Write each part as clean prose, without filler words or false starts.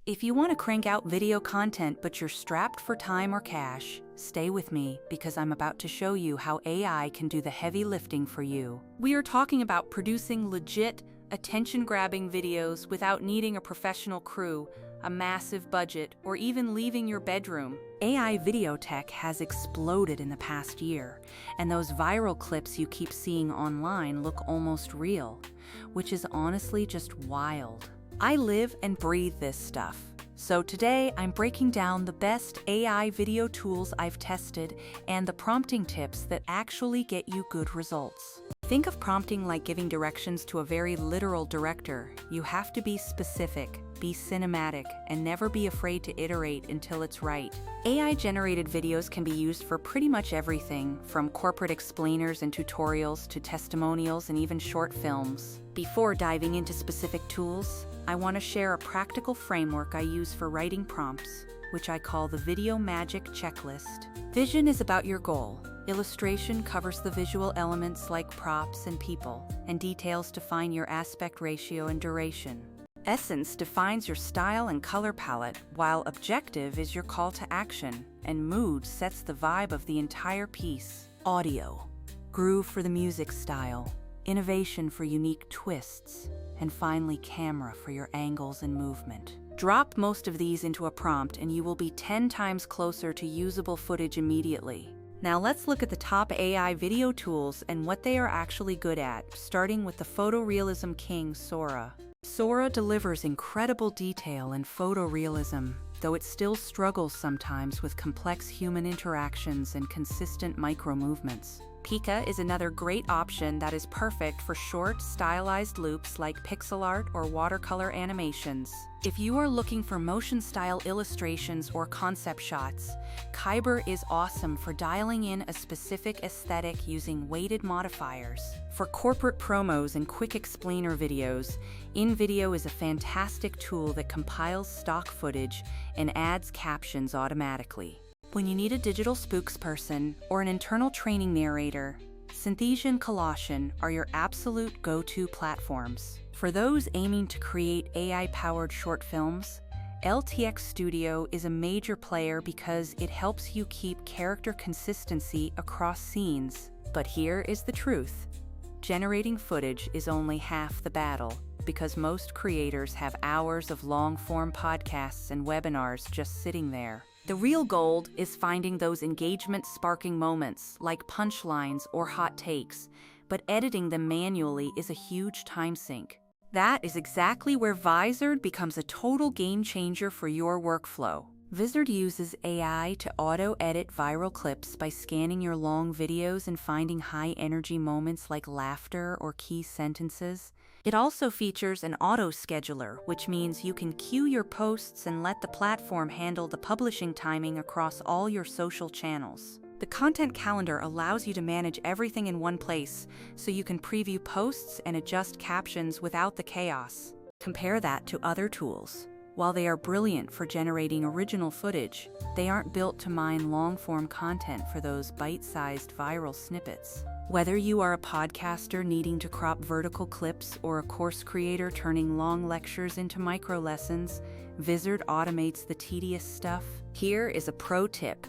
If you want to crank out video content but you're strapped for time or cash, stay with me because I'm about to show you how AI can do the heavy lifting for you. We are talking about producing legit, attention-grabbing videos without needing a professional crew, a massive budget, or even leaving your bedroom. AI video tech has exploded in the past year, and those viral clips you keep seeing online look almost real, which is honestly just wild. I live and breathe this stuff. So today, I'm breaking down the best AI video tools I've tested and the prompting tips that actually get you good results. Think of prompting like giving directions to a very literal director. You have to be specific, be cinematic, and never be afraid to iterate until it's right. AI-generated videos can be used for pretty much everything, from corporate explainers and tutorials to testimonials and even short films. Before diving into specific tools, I want to share a practical framework I use for writing prompts, which I call the Video Magic Checklist. Vision is about your goal. Illustration covers the visual elements like props and people, and details define your aspect ratio and duration. Essence defines your style and color palette, while objective is your call to action, and mood sets the vibe of the entire piece. Audio, groove for the music style, innovation for unique twists, and finally camera for your angles and movement. Drop most of these into a prompt and you will be 10 times closer to usable footage immediately. Now let's look at the top AI video tools and what they are actually good at, starting with the photorealism king, Sora. Sora delivers incredible detail and photorealism, though it still struggles sometimes with complex human interactions and consistent micro-movements. Pika is another great option that is perfect for short, stylized loops like pixel art or watercolor animations. If you are looking for motion-style illustrations or concept shots, Kyber is awesome for dialing in a specific aesthetic using weighted modifiers. For corporate promos and quick explainer videos, InVideo is a fantastic tool that compiles stock footage and adds captions automatically. When you need a digital spokesperson or an internal training narrator, Synthesia Colossian are your absolute go-to platforms. For those aiming to create AI-powered short films, LTX Studio is a major player because it helps you keep character consistency across scenes. But here is the truth. Generating footage is only half the battle, because most creators have hours of long-form podcasts and webinars just sitting there. The real gold is finding those engagement-sparking moments, like punchlines or hot takes, but editing them manually is a huge time sink. That is exactly where Vizard becomes a total game changer for your workflow. Vizard uses AI to auto-edit viral clips by scanning your long videos and finding high-energy moments like laughter or key sentences. It also features an auto-scheduler, which means you can queue your posts and let the platform handle the publishing timing across all your social channels. The content calendar allows you to manage everything in one place, so you can preview posts and adjust captions without the chaos. Compare that to other tools. While they are brilliant for generating original footage, they aren't built to mine long-form content for those bite-sized viral snippets. Whether you are a podcaster needing to crop vertical clips or a course creator turning long lectures into micro-lessons, Vizard automates the tedious stuff. Here is a pro tip.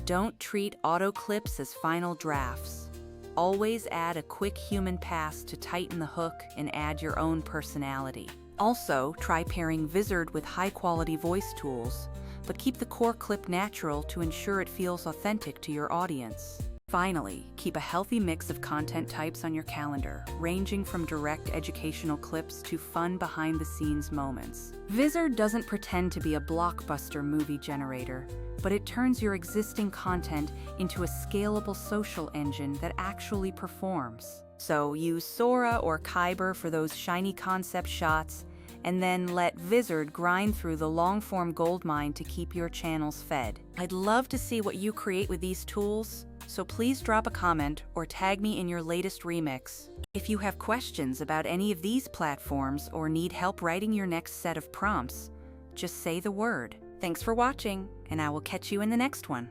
Don't treat auto clips as final drafts. Always add a quick human pass to tighten the hook and add your own personality. Also, try pairing Vizard with high-quality voice tools, but keep the core clip natural to ensure it feels authentic to your audience. Finally, keep a healthy mix of content types on your calendar, ranging from direct educational clips to fun behind-the-scenes moments. Vizard doesn't pretend to be a blockbuster movie generator, but it turns your existing content into a scalable social engine that actually performs. So use Sora or Kyber for those shiny concept shots, and then let Vizard grind through the long-form goldmine to keep your channels fed. I'd love to see what you create with these tools, so please drop a comment or tag me in your latest remix. If you have questions about any of these platforms or need help writing your next set of prompts, just say the word. Thanks for watching, and I will catch you in the next one.